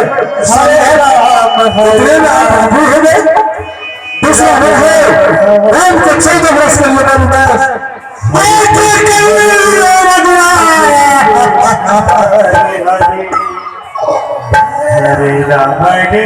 हरे राम हरे राम दूसरा है राम को 14 वर्ष के लिए बनदास हरे राम हरे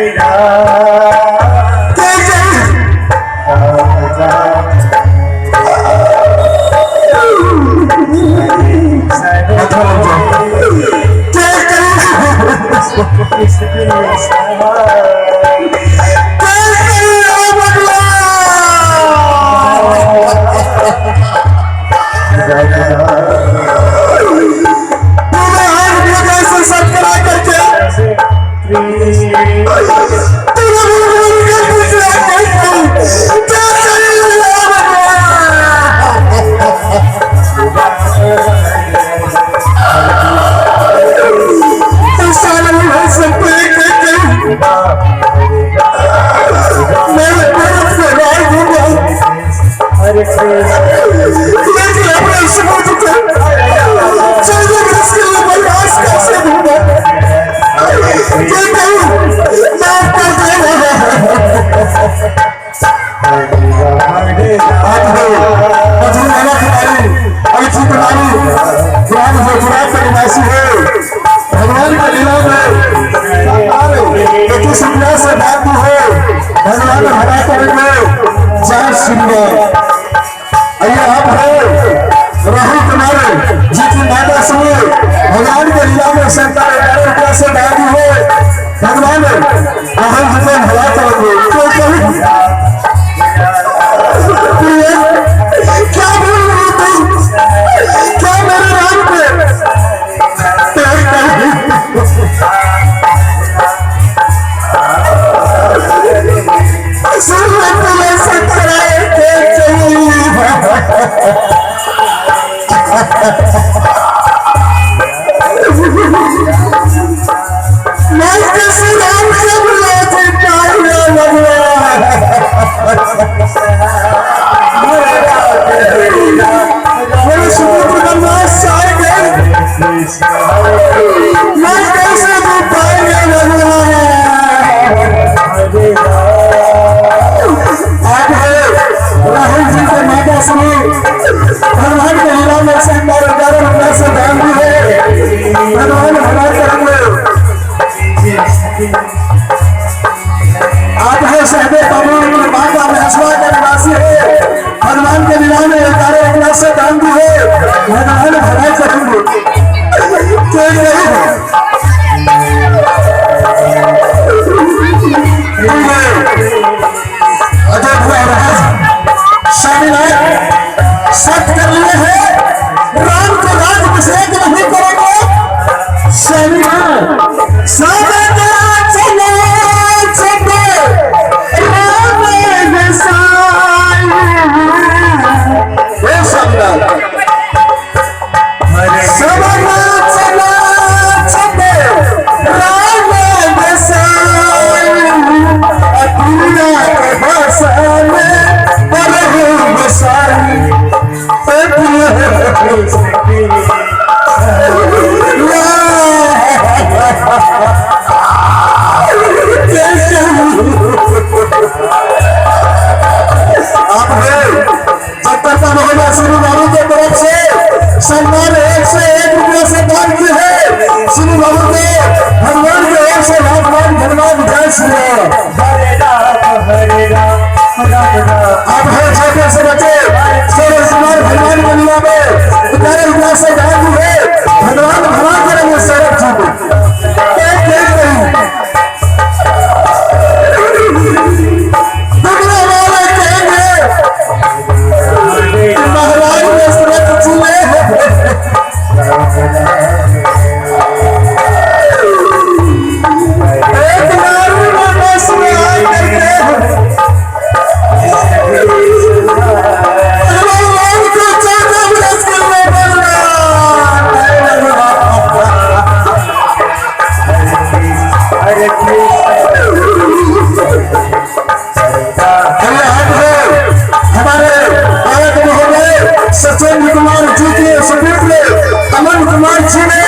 कुमार जी ने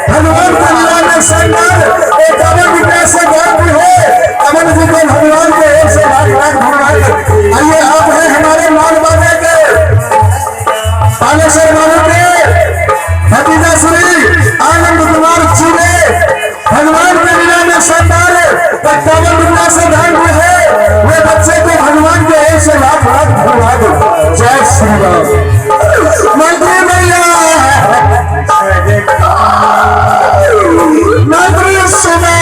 भगवान का नाम संग एक अमर विकास 57 रुपया से दान है वो बच्चे को भगवान के ओर से लाख लाख धन्यवाद। जय श्री राम। मंत्री भैया मंत्री सुना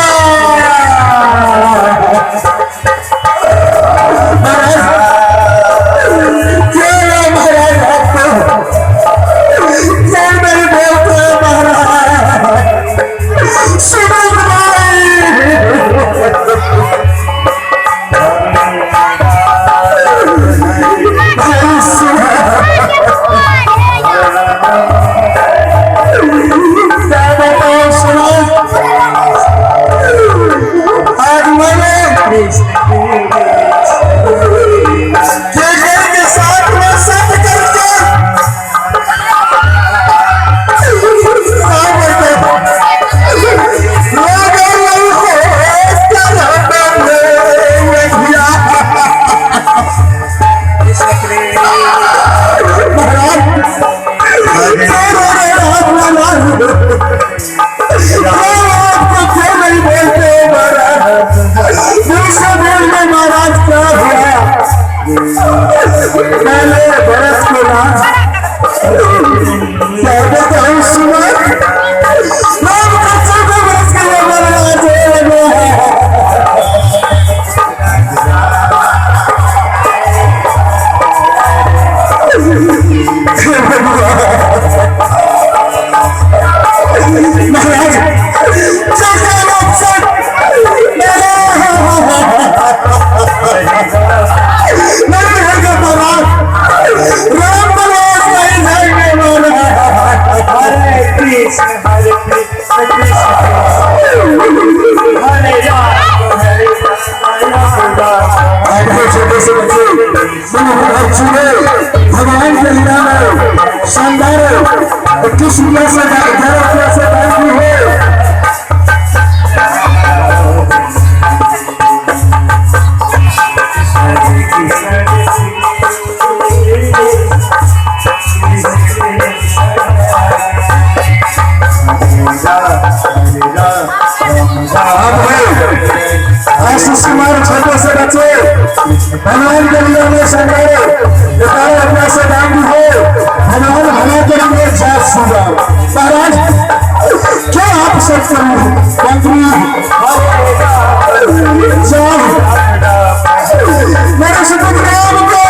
भगवान के लीला में शानदार 21 रुपया से 11 रुपया से दान है। आशीष कुमार छोटे से बच्चे भगवान के लिए में शानदार 11 रुपया से दान भी हो। भगवान भला करेंगे। जय श्री राम। महाराज क्या आप सब मंत्री मेरे सुपुत्र राम को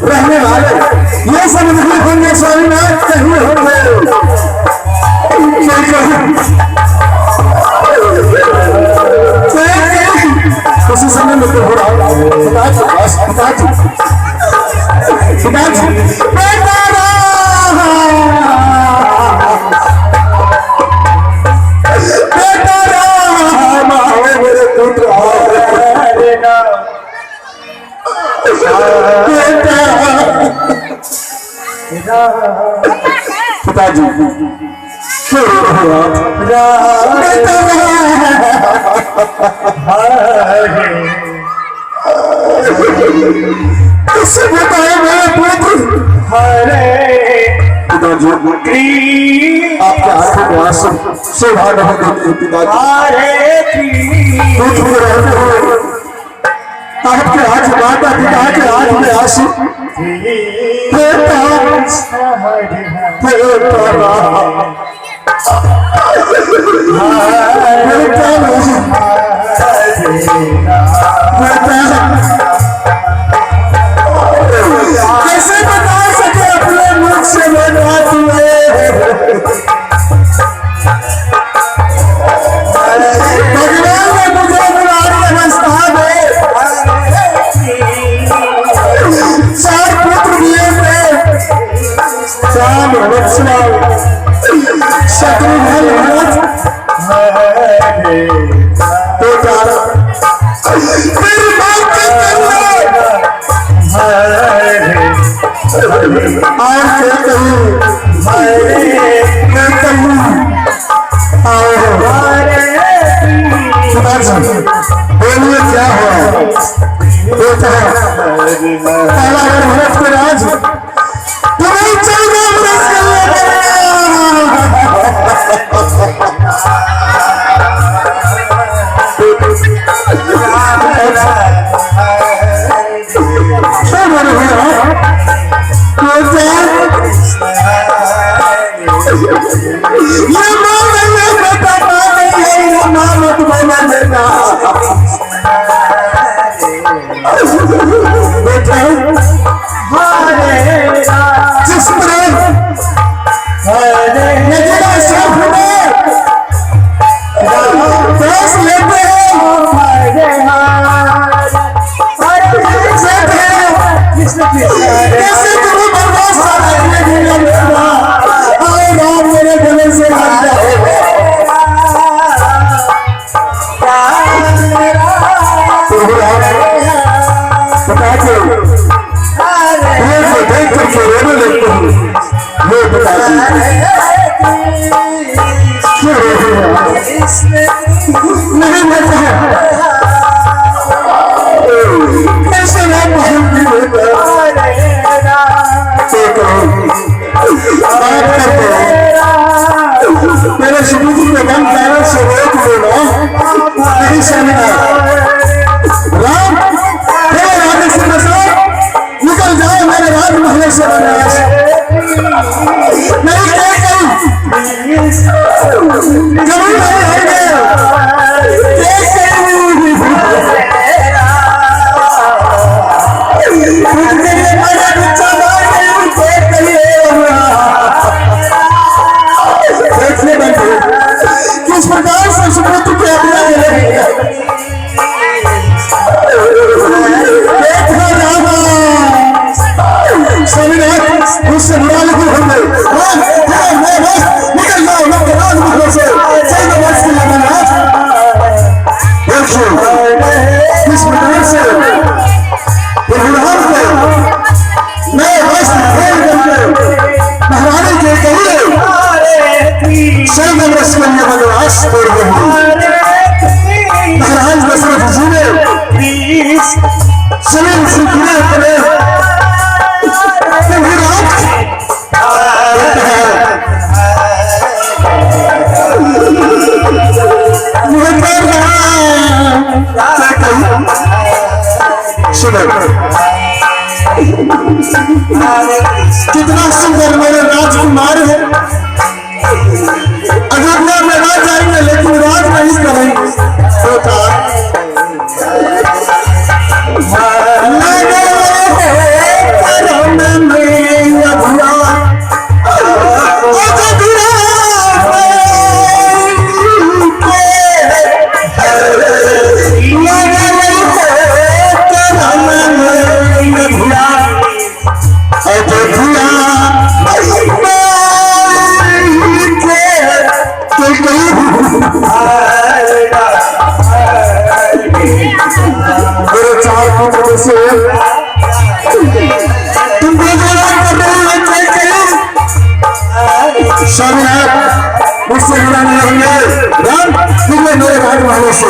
रहने वाले ये सब नहीं होंगे स्वामीनाथ कहीं होंगे। उसी समय में तो हो रहा पिताजी बताए मेरे पुत्र पिताजी आपके हाथों में आसन सौभाग्य होते पिताजी आपके हाथ माता पिता के हाथ में आंसू कैसे बता सके अपने मुख से बात हुए। भगवान ने मुझे व्यवस्था में 4 पुत्र दिए थे। राम लक्ष्मण शत्रुघ्न भरत बेटा मेरी बात और क्या कहूँ मैं कहूँ बोलिए क्या हुआ बेटा भरत के राज तुम्हें चौदह वर्ष जिस मेरे समुद्र में दम पैरों से रोक लो नहीं समझा राम राधे से बसाओ निकल जाओ मेरे राजमहल से बनाया नहीं क्या करूं जरूर नहीं किस प्रकार से समुद्र के अपना उससे बुरा लगे होंगे निकल जाओ राजमहल से किस प्रकार से मैं महारानी के कहिए सर्वरस कन्या वनवास छोड़ रहे महाराज दशरथ जी ने समीर सिंह अपने कितना सुंदर मेरे राजकुमार है अयोध्या में राज आएंगे लेकिन राज नहीं करेंगे मुझसे जुड़ा नहीं होंगे राम तुम्हें मेरे राजमहल से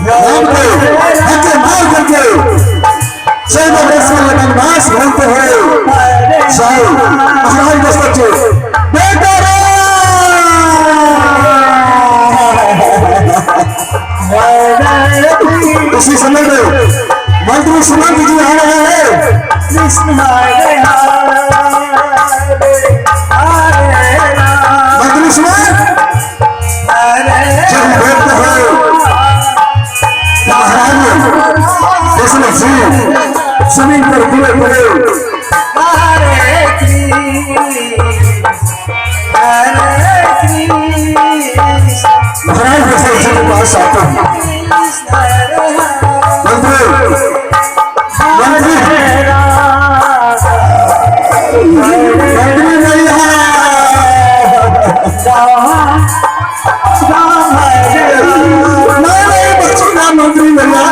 राम को हत्या मार करके 14 वर्ष में वनवास घूमते हैं साई महाराज दशरथ जी बेटा इसी समय में मंत्री सुमंत जी आ रहे हैं कृष्ण मंत्री सुमंत जब बैठते हैं महाराज दशरथ जी जमीन पर गिरे पड़े महाराज दशरथ जी के पास आते हैं भैया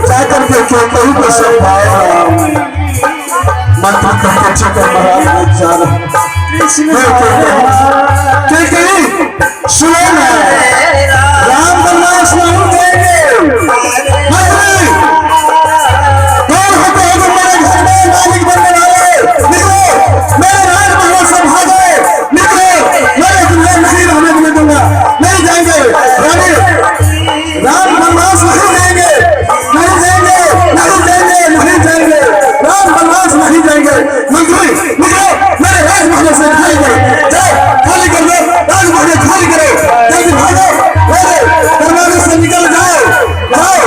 जाकर के कहीं को संभाल मंत्र करके चक्कर महाराज जा रहे सुनो ना राम बनवास नहीं देंगे कौन होते हैं जो मेरे घर में मालिक बनने वाले निकलो मेरे राजमहल से भागो निकलो मेरे दुनिया नहीं रहने देने दूंगा नहीं जाएंगे राम बनवास नहीं देंगे नहीं देंगे नहीं देंगे नहीं जाएंगे राम बनवास नहीं जाएंगे मंत्री निकलो मेरे राजमहल से भागो जाओ खाली कर दो राजमहल खाली करो जल्दी भागो मेरे दरबार से निकल जाओ जाओ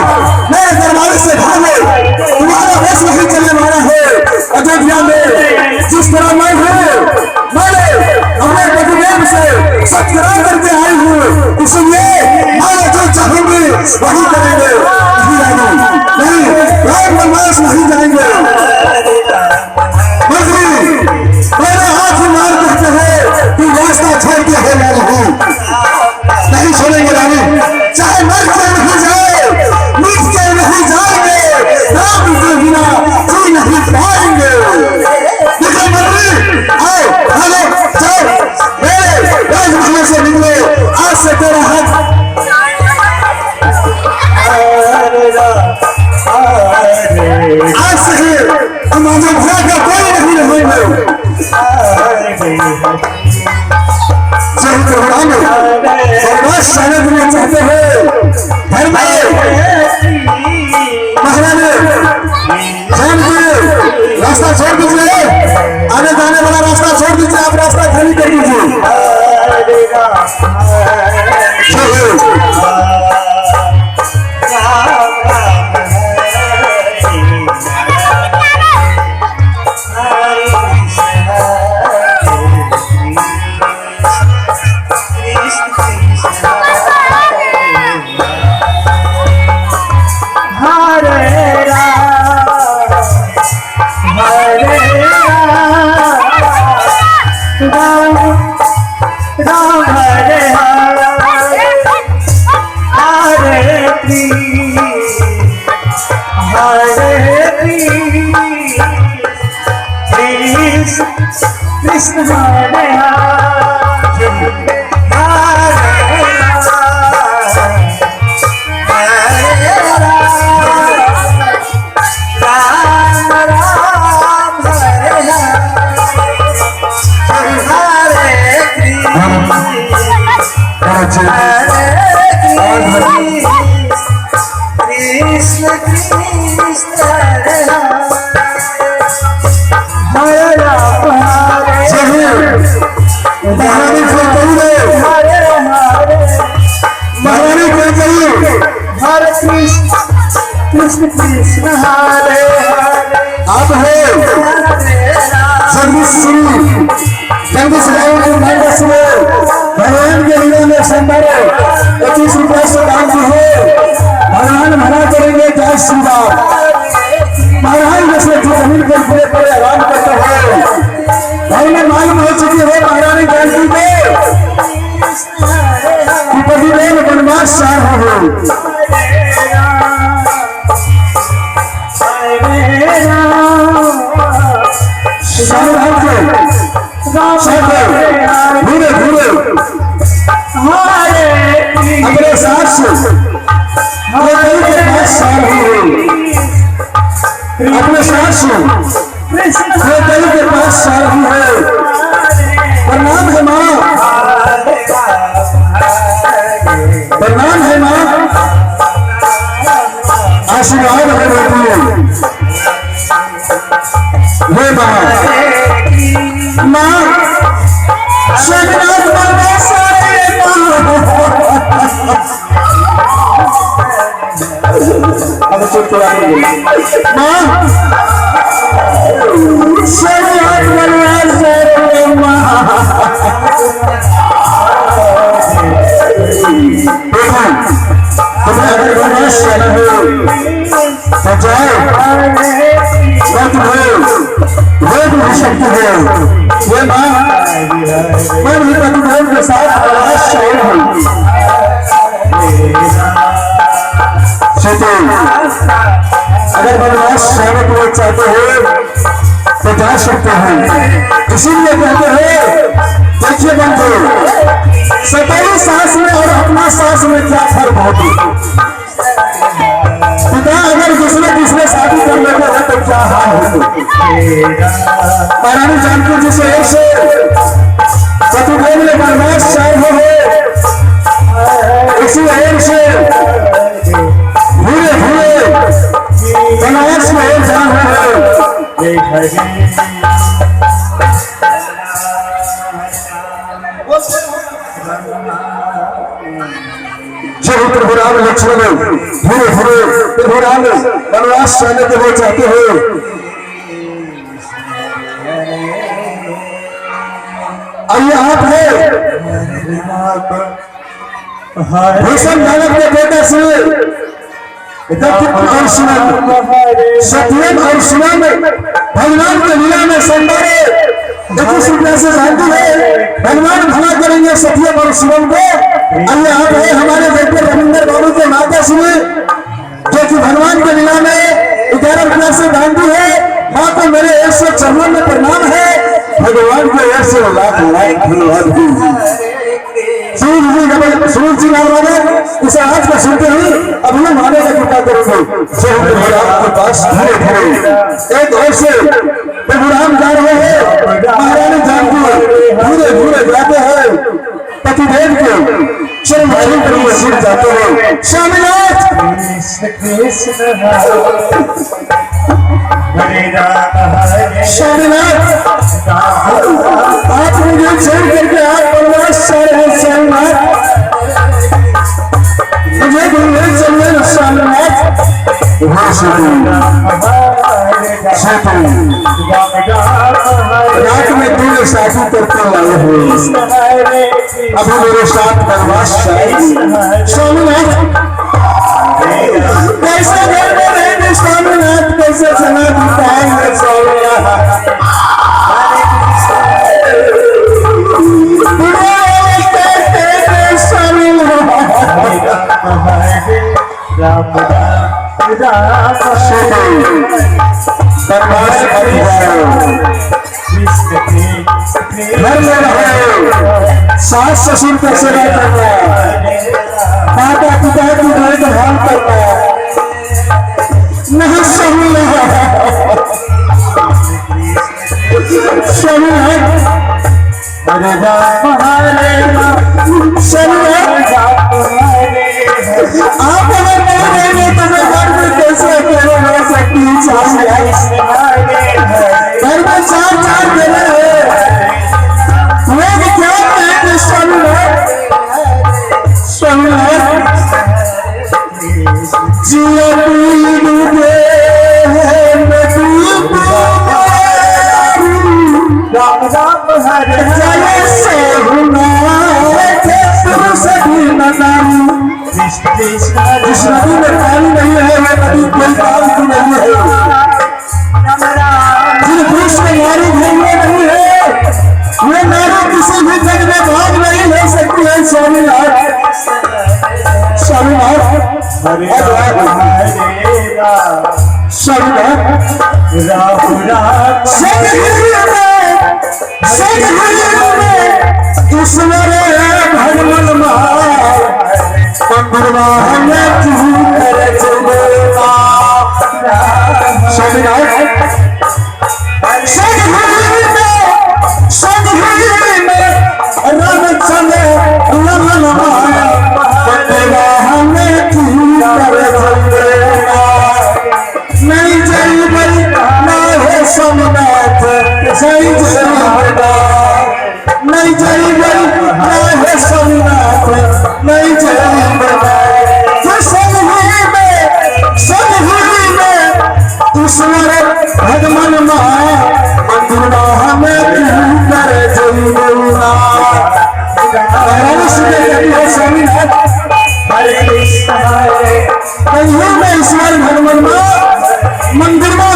मेरे दरबार से भागो तुम्हारा बस नहीं चलने वाला है अयोध्या में जिस तरह मैं हूँ मैंने अपने पतिदेव से सत्कार करके आई हूँ इसलिए मैं जो चाहूंगी वही करेंगे नहीं राम बनवास नहीं जाएंगे मंत्री मेरे हाथ मार कहते हैं कि रास्ता छोड़ के हो गया नहीं छोड़ेंगे रानी चाहे मर के नहीं जाए मिट के नहीं जाएंगे राम के बिना जी नहीं पाएंगे निकलो मंत्री आओ हेलो जाओ मेरे राजमहल से निकले आज से तेरा हाथ आज से ही हम अयोध्या का कोई नहीं रहेंगे चाहते हैं घर में महारानी रास्ता छोड़ दीजिए आने जाने वाला रास्ता छोड़ दीजिए आप रास्ता खाली कर दीजिए कृष्ण हरे कृष्ण कृष्ण हरे आप है जगदीश भगवान के लीला में संभाले 25 रुपए से दान भी हो भगवान भला करेंगे जय श्री राम महाराज जैसे जो जमीन पर पूरे पर आराम करते हैं भाई मालूम हो चुकी है महारानी जानकी के पतिदेव वनवास चाह हो धीरे धीरे अपने साथ से के पास साल अपने साथ से के पास साल है प्रणाम है माँ प्रणाम है माँ आशीर्वाद है बेटी वे माँ माँ शगनाथ बाबा सारे अब चुप थोड़ा माँ शगनाथ बाबा सारे माँ तुम्हें अगर वनवास जाना हो तो जाओ वे भी शक्ति है वे माँ मैं भी पतिदेव के साथ वनवास शामिल हूँ छोटे अगर वनवास जाने को चाहते हो तो जा सकते हैं। इसीलिए कहते हैं देखिए बंधु, 27 सास में और अपना सास में क्या फर्क होती। पिता अगर दूसरे शादी कर लेते हैं तो क्या हाल होती। महारानी जानकी जी से ऐसे सतुदेव ने वनवास चाहे हो इसी एम से धीरे धीरे वनवास में एक जान जब प्रभु राम लक्ष्मण धीरे धीरे प्रभु राम वनवास जाने के लिए चाहते हो। आइए आप है भीषण नानक के बेटा से और सत्यम और सुमन भगवान के लीला में संवारे 21 रुपया से जानती है। भगवान भला करेंगे सत्यम और सुमन को। आइए आप है हमारे बेटे रविंदर बाबू के माता सुने जो कि भगवान के लीला में 11 रुपया से जानती है। माँ को मेरे 100 चरणों में प्रणाम है। भगवान को 100 लाख धन्यवाद। सूरज जी नाम इसे आज का सुनते ही अब हम माने का कृपा करेंगे। प्रभुराम के पास धीरे धीरे एक और से प्रभुराम जा रहे हैं। महारानी जानकी धीरे धीरे जाते हैं पतिदेव के चरण पर सिर जाते हैं। स्वामीनाथ स्वामीनाथ आप मुझे छोड़ करके आप वनवास जा रहे हैं। स्वामीनाथ मुझे घूमने चलिए। स्वामीनाथ रात में दूर शादी करते लाए हुए अब मेरे साथ वनवास चाहिए। स्वामीनाथ कैसे घर में रहेंगे। स्वामीनाथ कैसे समय बिताएंगे। स्वामीनाथ सास ससुर का सेवा करना, माता पिता की देखभाल करना नहीं सही आप अगर नहीं रहेंगे तो मैं घर में कैसे अकेले रह सकती हूँ। घर में 4 देने हैं लोग क्या कहेंगे। स्वामीनाथ जिया डूबे जिस नदी में पानी नहीं है वह नदी कोई काम की नहीं है। जिन पुरुष में नारी घूमने नहीं है वे नारी किसी भी जग में भाग नहीं ले सकती है। स्वामीनाथ स्वामीनाथ ईश्वर भगवान नहीं जय बल ना है सोमनाथ जय जय नहीं जय बल ना है सोमनाथ नहीं जय ईश्वर भगवान स्वामीनाथ ईश्वर भगवान मंदिर में